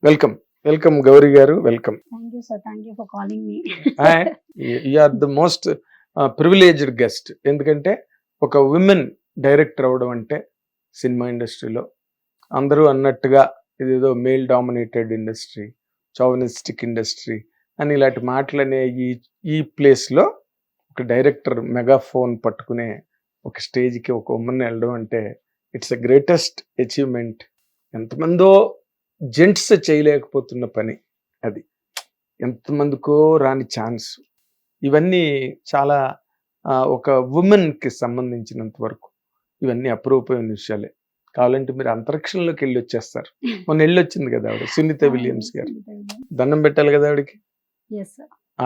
Welcome welcome Gowri garu welcome. Thank you, sir. Thank you for calling me. You are the most privileged guest. ఎందుకంటే ఒక women director అవడం అంటే cinema ఇండస్ట్రీలో అందరూ అన్నట్టుగా ఇదేదో మేల్ డామినేటెడ్ ఇండస్ట్రీ, చౌవనిస్టిక్ ఇండస్ట్రీ అని ఇలాంటి మాటలనే ఈ ప్లేస్లో ఒక డైరెక్టర్ మెగాఫోన్ పట్టుకునే ఒక స్టేజ్కి ఒక ఉమెన్ వెళ్ళడం అంటే ఇట్స్ ద గ్రేటెస్ట్ అచీవ్మెంట్. ఎంతమందో జెంట్స్ చేయలేకపోతున్న పని అది, ఎంతమందికో రాని ఛాన్స్. ఇవన్నీ చాలా ఒక ఉమెన్కి సంబంధించినంత వరకు ఇవన్నీ అపురూపమైన విషయాలే. కావాలంటే మీరు అంతరిక్షంలోకి వెళ్ళి వచ్చేస్తారు. మొన్న వెళ్ళి వచ్చింది కదా ఆవిడ, సునీత విలియమ్స్ గారు. దండం పెట్టాలి కదా ఆవిడకి.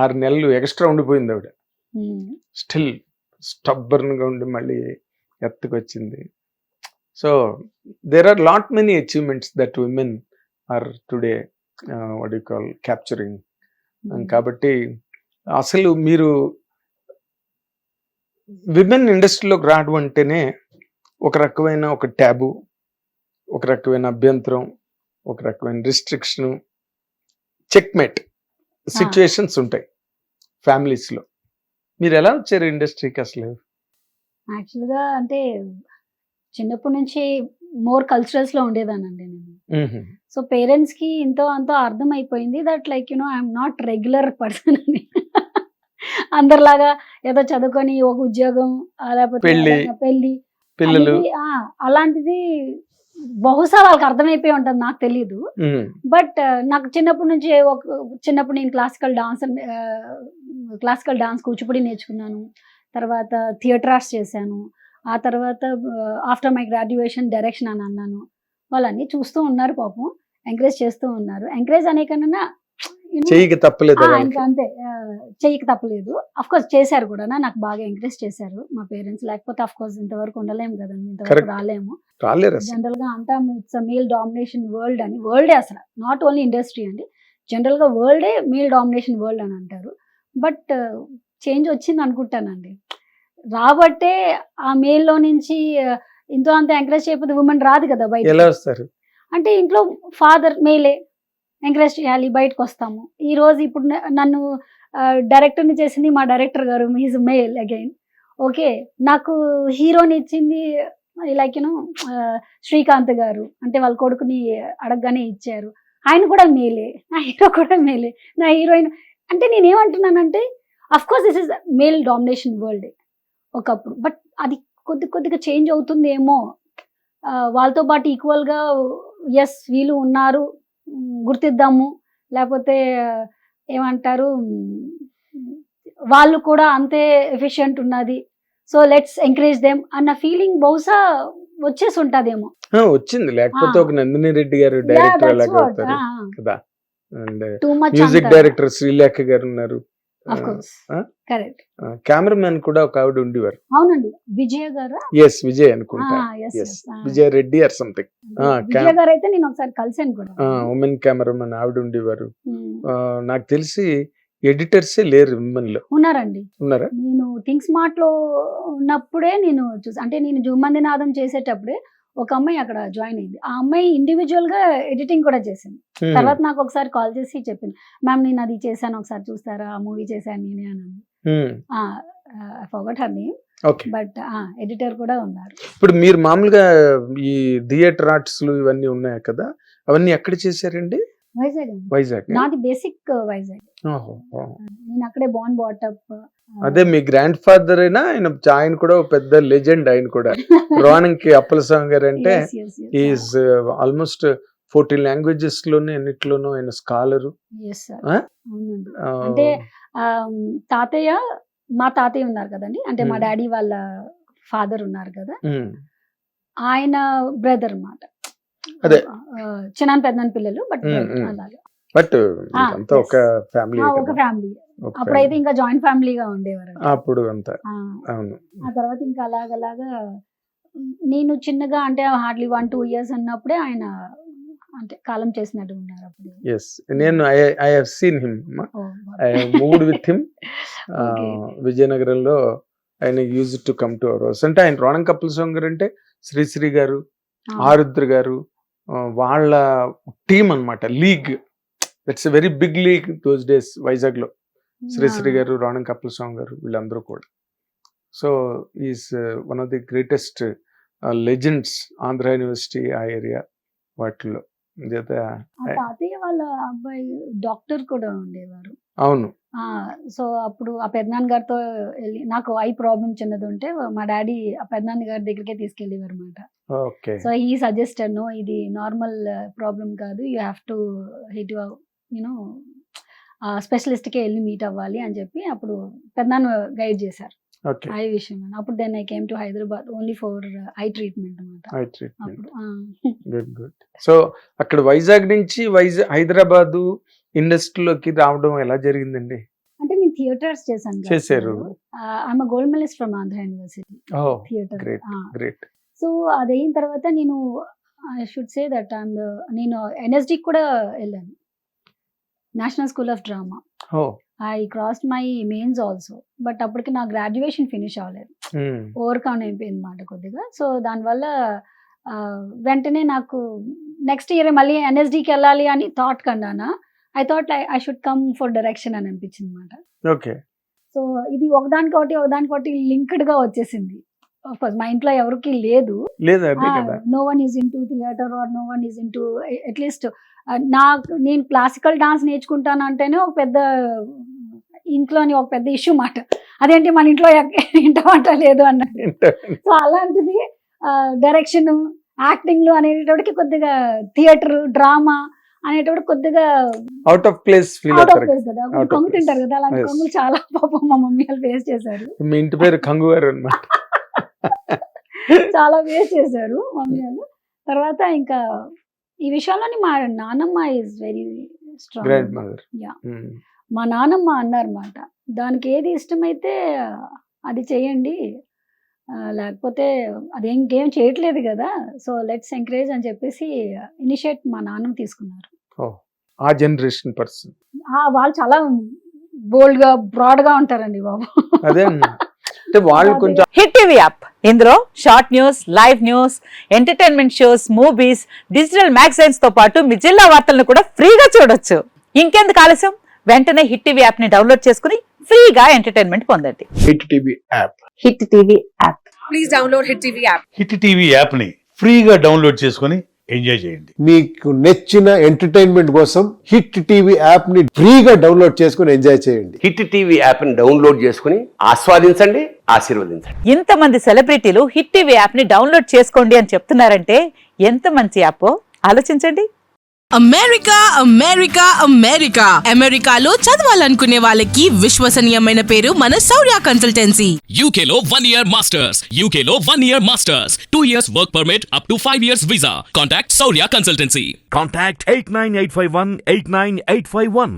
6 నెలలు ఎక్స్ట్రా ఉండిపోయింది ఆవిడ. స్టిల్ స్టబ్బర్న్గా ఉండి మళ్ళీ ఎత్తుకొచ్చింది. So there are lot many achievements that women are today what you call capturing. కాబట్టి అసలు మీరు విమెన్ ఇండస్ట్రీలోకి రావడం అంటేనే ఒక రకమైన ఒక ట్యాబు, ఒక రకమైన అభ్యంతరం, ఒక రకమైన రిస్ట్రిక్షన్, చెక్మేట్ సిచ్యువేషన్స్ ఉంటాయి ఫ్యామిలీస్లో. మీరు ఎలా వచ్చారు ఇండస్ట్రీకి అసలు? యాక్చువల్గా అంటే చిన్నప్పటి నుంచి మోర్ కల్చరల్స్ లో ఉండేదానండి నేను. సో పేరెంట్స్ కి ఇంతో అంతో అర్థం అయిపోయింది that like I'm not regular person అని. అందరిలాగా ఏదో చదువుకొని ఒక ఉద్యోగం లేకపోతే పెళ్లి పిల్లలు అలాంటిది బహుశా వాళ్ళకి అర్థమైపోయి ఉంటుంది, నాకు తెలీదు. బట్ నాకు చిన్నప్పుడు నేను క్లాసికల్ డాన్స్ కూచిపూడి నేర్చుకున్నాను. తర్వాత థియేటర్ ఆర్ట్స్ చేశాను. ఆ తర్వాత ఆఫ్టర్ మై గ్రాడ్యుయేషన్ డైరెక్షన్ అని అన్నాను. వాళ్ళన్నీ చూస్తూ ఉన్నారు, పాపం ఎంకరేజ్ చేస్తూ ఉన్నారు. ఎంకరేజ్ అనే కన్నా చెయ్యికి తప్పలేదు, ఇంకా అంతే, చెయ్యికి తప్పలేదు. అఫ్ కోర్స్ చేశారు కూడా, నాకు బాగా ఎంకరేజ్ చేశారు మా పేరెంట్స్. లేకపోతే అఫ్ కోర్స్ ఇంతవరకు ఉండలేము కదండి, ఇంతవరకు రాలేము. జనరల్ గా అంతా ఇట్స్ మేల్ డామినేషన్ వరల్డ్ అని, వరల్డే అసలు నాట్ ఓన్లీ ఇండస్ట్రీ అండి, జనరల్ గా వరల్డే మేల్ డామినేషన్ వరల్డ్ అని అంటారు. బట్ చేంజ్ వచ్చింది అనుకుంటానండి. రాబట్టే ఆ మేల్లో నుంచి ఇంతో అంత ఎంకరేజ్ చేయకపోతే ఉమెన్ రాదు కదా బయట. ఎలా వస్తారు అంటే ఇంట్లో ఫాదర్ మేలే ఎంకరేజ్ చేయాలి, బయటకు వస్తాము. ఈ రోజు ఇప్పుడు నన్ను డైరెక్టర్ని చేసింది మా డైరెక్టర్ గారు, హీజ్ మేల్ అగైన్. ఓకే, నాకు హీరోని ఇచ్చింది లైక్ శ్రీకాంత్ గారు, అంటే వాళ్ళ కొడుకుని అడగగానే ఇచ్చారు. ఆయన కూడా మేలే, నా హీరో కూడా మేలే, నా హీరోయిన్. అంటే నేనేమంటున్నానంటే of course this is male domination world ఒకప్పుడు. బట్ అది కొద్దిగా చేంజ్ అవుతుందేమో, వాళ్ళతో పాటు ఈక్వల్గా ఎస్ వీళ్ళు ఉన్నారు, గుర్తిద్దాము, లేకపోతే ఏమంటారు వాళ్ళు కూడా అంతే ఎఫిషియెంట్ ఉన్నది, సో లెట్స్ ఎంకరేజ్ దెమ్ అన్న ఫీలింగ్ బహుశా వచ్చేసి ఉంటదేమో. వచ్చింది, లేకపోతే ఒక నందిని రెడ్డి గారు డైరెక్టర్ కదా, మ్యూజిక్ డైరెక్టర్ శ్రీలేఖ గారు ఉన్నారు, కెమెరామెన్ కూడా ఒక ఆవిడ ఉండేవారు. అవునండి, విజయ గారు. ఎస్ విజయ్ అనుకుంటా, విజయ రెడ్డి ఆర్ సంథింగ్. విజయ గారు అయితే నేను ఒకసారి కలిసాను కూడా. ఉమెన్ కెమెరామెన్ ఆవిడ ఉండేవారు. నాకు తెలిసి ఎడిటర్సే లేరు విమెన్ లో. ఉన్నారండి, ఉన్నారా? నేను థింక్ స్మార్ట్ లో ఉన్నప్పుడే నేను చూసి, అంటే నేను జుమ్మంది నాదం చేసేటప్పుడే ఒక అమ్మాయి అక్కడ జాయిన్ అయింది. ఆ అమ్మాయి ఇండివిజువల్ గా ఎడిటింగ్ కూడా చేసింది. తర్వాత నాకు ఒకసారి కాల్ చేసి చెప్పింది, మ్యామ్ నేను అది చేశాను, ఒకసారి చూస్తారా, ఆ మూవీ చేశాను నేనే అని. Forgot her name, but editor కూడా ఉన్నారు. ఇప్పుడు మీరు మామూలుగా ఈ థియేటర్ ఆర్ట్స్ ఇవన్నీ ఉన్నాయి కదా, అవన్నీ ఎక్కడ చేశారండి? వైజాగ్. నాది బేసిక్ వైజాగ్. నేను అక్కడే బోర్న్ బాటప్. అదే మీ గ్రాండ్ ఫాదర్ అయినా ఆయన కూడా పెద్ద లెజెండ్. ఆయన కూడా రోణంకి అప్పలస్వామి గారు అంటే ఈజ్ ఆల్మోస్ట్ 14 లాంగ్వేజెస్ లోనే అన్నిట్లోనూ ఆయన స్కాలరు. అంటే తాతయ్య, మా తాతయ్య ఉన్నారు కదండి, అంటే మా డాడీ వాళ్ళ ఫాదర్ ఉన్నారు కదా, ఆయన బ్రదర్ అన్నమాట. అదే చిన్న పెద్ద పిల్లలు, బట్ ఒక ఫ్యామిలీ. అప్పుడైతే ఇంకా జాయింట్ ఫ్యామిలీగా ఉండేవారు అప్పుడు అంతా. అవును. ఆ తర్వాత ఇంకా అలాగలాగా నేను చిన్నగా, అంటే హార్డ్లీ 1-2 years అన్నప్పుడే ఆయన అంటే కాలం చేసినట్టు ఉన్నారు అప్పుడు. నేను I have seen him, I have moved with him. విజయనగరంలో ఆయన use to come to our house. అంటే ఆయన రోణం కప్పలస్వామి గారు అంటే శ్రీశ్రీ గారు, ఆరుద్ర గారు, వాళ్ళ టీం అన్నమాట, league. That's a very big league those days వైజాగ్లో. శ్రీశ్రీ గారు, రాణం కపిల్ స్వామి గారు, వీళ్ళందరూ కూడా. So is one of the greatest legends Andhra university ఆ ఏరియా వాటిలో. తాతయ్య వాళ్ళ అబ్బాయి డాక్టర్ కూడా ఉండేవారు. అవును. సో అప్పుడు ఆ పెద్దనాన్న గారితో వెళ్ళి, నాకు ఐ ప్రాబ్లం చిన్నది ఉంటే మా డాడీ ఆ పెద్దనాన్న గారి దగ్గరికే తీసుకెళ్ళేవారు అనమాట. Okay. So he suggested, no ఇది నార్మల్ ప్రాబ్లం కాదు, you have to hit you know స్పెషలిస్ట్కే వెళ్ళి మీట్ అవ్వాలి అని చెప్పి అప్పుడు పెద్దనాన్న గైడ్ చేశారు ఓకే. ఐ విషయం. అప్పుడు then I came to Hyderabad only for eye treatment అనమాట. Eye treatment. అప్పుడు గుడ్ గుడ్. సో అక్కడ వైజాగ్ నుంచి హైదరాబాదు ఇండస్ట్రీలోకి రావడం ఎలా జరిగిందండి? అంటే నేను థియేటర్స్ చేశారు. I'm gold medallist from Andhra university theatre. Great great. So అదైన తర్వాత నేను ఐ షుడ్ సే దట్ నేను ఎన్ఎస్డి కూడా వెళ్ళాను, national school of drama. I crossed my mains also, but అప్పటికి నా గ్రాడ్యుయేషన్ ఫినిష్ అవ్వలేదు, ఓవర్కమ్ అయిపోయింది మాట కొద్దిగా. సో దానివల్ల వెంటనే నాకు నెక్స్ట్ ఇయర్ మళ్ళీ ఎన్ఎస్డికి వెళ్ళాలి అని థాట్ కన్నానా, I thought I should come for direction అని అనిపించింది అనమాట. ఓకే. సో ఇది ఒకదానికొకటి లింక్డ్ గా వచ్చేసింది. మా ఇంట్లో ఎవరికి లేదు, no one is into theatre or no one is into at least నేను క్లాసికల్ డాన్స్ నేర్చుకుంటాను అంటేనే ఒక పెద్ద ఇంట్లోని ఒక పెద్ద ఇష్యూ మాట. అదేంటి మన ఇంట్లో ఇంటమంట లేదు అన్నట్టు. సో అలాంటిది డైరెక్షన్, యాక్టింగ్లు అనేటప్పటికి కొద్దిగా థియేటర్, డ్రామా అనేటప్పుడు కొద్దిగా అవుట్ ఆఫ్ ప్లేస్ కదా. కొంగు తింటారు కదా, అలాంటి కొంగులు చాలా పాపం మా మమ్మీ వాళ్ళు ఫేస్ చేశారు. మీ ఇంటి పేరు కంగు గారు అన్నమాట. చాలా ఫేస్ చేశారు మమ్మీ వాళ్ళు. తర్వాత ఇంకా ఈ విషయంలోని మా నాన్నమ్మ ఈజ్ వెరీ స్ట్రాంగ్. మా నాన్నమ్మ అన్నారన్నమాట, దానికి ఏది ఇష్టమైతే అది చేయండి, లేకపోతే అది ఇంకేం చేయట్లేదు కదా, సో లెట్స్ ఎంకరేజ్ అని చెప్పేసి ఇనిషియేట్ మా నాన్నమ్మ తీసుకున్నారు. ఆ జనరేషన్ పర్సన్ వాళ్ళు చాలా బోల్డ్ గా, బ్రాడ్ గా ఉంటారండి బాబు. అదే వాళ్ళు కొంచెం. హిట్ టీవీ యాప్, ఇందులో short news, live news, entertainment shows, movies, digital magazines తో పాటు మీ జిల్లా వార్తలను కూడా ఫ్రీగా చూడొచ్చు. ఇంకెందుకు ఆలస్యం, వెంటనే హిట్ టీవీ యాప్ ని డౌన్లోడ్ చేసుకుని ఫ్రీగా ఎంటర్టైన్మెంట్ పొందండి. Hit TV app. Hit TV app. Please download hit TV app. Hit TV app ని ఫ్రీగా డౌన్లోడ్ చేసుకుని ఎంజాయ్ చేయండి. మీకు నచ్చిన ఎంటర్టైన్మెంట్ కోసం హిట్ టీవీ యాప్ ని ఫ్రీగా డౌన్లోడ్ చేసుకుని ఎంజాయ్ చేయండి. హిట్ టీవీ యాప్ ని డౌన్లోడ్ చేసుకుని ఆస్వాదించండి, ఆశీర్వదించండి. ఇంతమంది సెలబ్రిటీలు హిట్ టీవీ యాప్ ని డౌన్లోడ్ చేసుకోండి అని చెప్తున్నారంటే ఎంత మంచి యాప్ ఆలోచించండి. అమెరికా అమెరికా అమెరికా అమెరికాలో చదవాలనుకునే వాళ్ళకి విశ్వసనీయమైన పేరు మన శౌర్య కన్సల్టెన్సీ. UK లో 1 year masters, UK లో 1 year masters, 2 years work permit up to 5 years visa. Contact Saurya Consultancy. Contact 89851 89851.